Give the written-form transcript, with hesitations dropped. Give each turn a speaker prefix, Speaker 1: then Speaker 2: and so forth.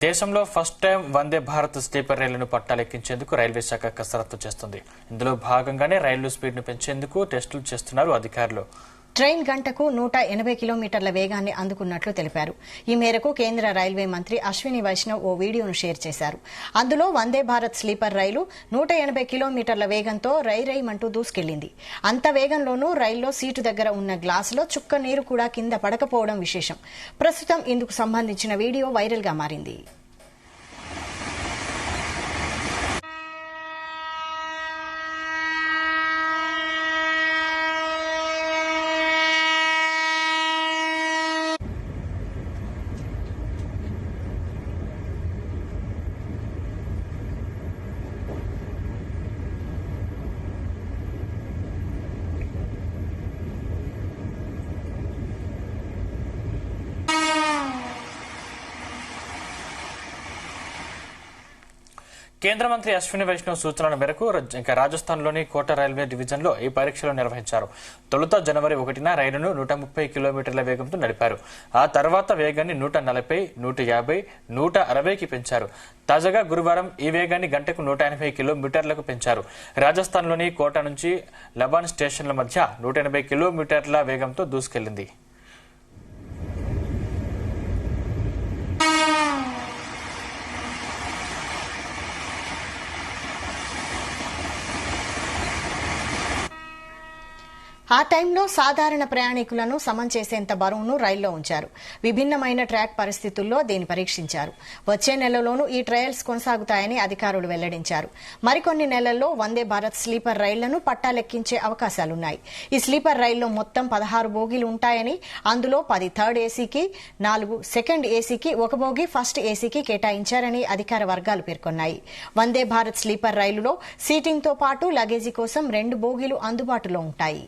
Speaker 1: దేశంలో first time Vande Bharat sleeper రైలును పట్టాలెక్కించేందుకు railway శాఖ కసరత్తు చేస్తుంది. ఇందులో భాగంగానే రైలు స్పీడ్ను పెంచేందుకు టెస్టులు చేస్తున్నారు అధికారులు.
Speaker 2: ట్రైన్ గంటకు 180 కిలోమీటర్ల వేగాన్ని అందుకున్నట్లు తెలిపారు. ఈ మేరకు కేంద్ర రైల్వే మంత్రి అశ్విని వైష్ణవ్ ఓ వీడియోను షేర్ చేశారు. అందులో వందే భారత్ స్లీపర్ రైలు 180 కిలోమీటర్ల వేగంతో రైమంటూ దూసుకెళ్లింది. అంత వేగంలోనూ రైల్లో సీటు దగ్గర ఉన్న గ్లాసులో చుక్క నీరు కూడా కింద పడకపోవడం విశేషం. ప్రస్తుతం ఇందుకు సంబంధించిన వీడియో వైరల్ గా మారింది.
Speaker 1: కేంద్ర మంత్రి అశ్విని వైష్ణవ్ సూచనల మేరకు రాజస్థాన్లోని కోట రైల్వే డివిజన్లో ఈ పరీక్షలు నిర్వహించారు. తొలుత జనవరి 1న రైలును 130 కిలోమీటర్ల వేగంతో నడిపారు. ఆ తర్వాత వేగాన్ని 140, 150, 160కి పెంచారు. తాజాగా గురువారం ఈ వేగాన్ని గంటకు 180 కిలోమీటర్లకు పెంచారు. రాజస్థాన్లోని కోట నుంచి లబాన్ స్టేషన్ల మధ్య 180 కిలోమీటర్ల వేగంతో దూసుకెళ్లింది.
Speaker 2: ఆ టైంలో సాధారణ ప్రయాణికులను సమం చేసేంత బరువును రైల్లో ఉంచారు. విభిన్నమైన ట్రాక్ పరిస్థితుల్లో దీన్ని పరీక్షించారు. వచ్చే నెలలోనూ ఈ ట్రయల్స్ కొనసాగుతాయని అధికారులు వెల్లడించారు. మరికొన్ని నెలల్లో వందే భారత్ స్లీపర్ రైళ్లను పట్టాలెక్కించే అవకాశాలున్నాయి. ఈ స్లీపర్ రైల్లో మొత్తం 16 బోగీలు ఉంటాయని, అందులో 10 థర్డ్ ఏసీకి, 4 సెకండ్ ఏసీకి, 1 బోగీ ఫస్ట్ ఏసీకి కేటాయించారని అధికార వర్గాలు పేర్కొన్నాయి. వందే భారత్ స్లీపర్ రైలులో సీటింగ్తో పాటు లగేజీ కోసం 2 బోగీలు అందుబాటులో ఉంటాయి.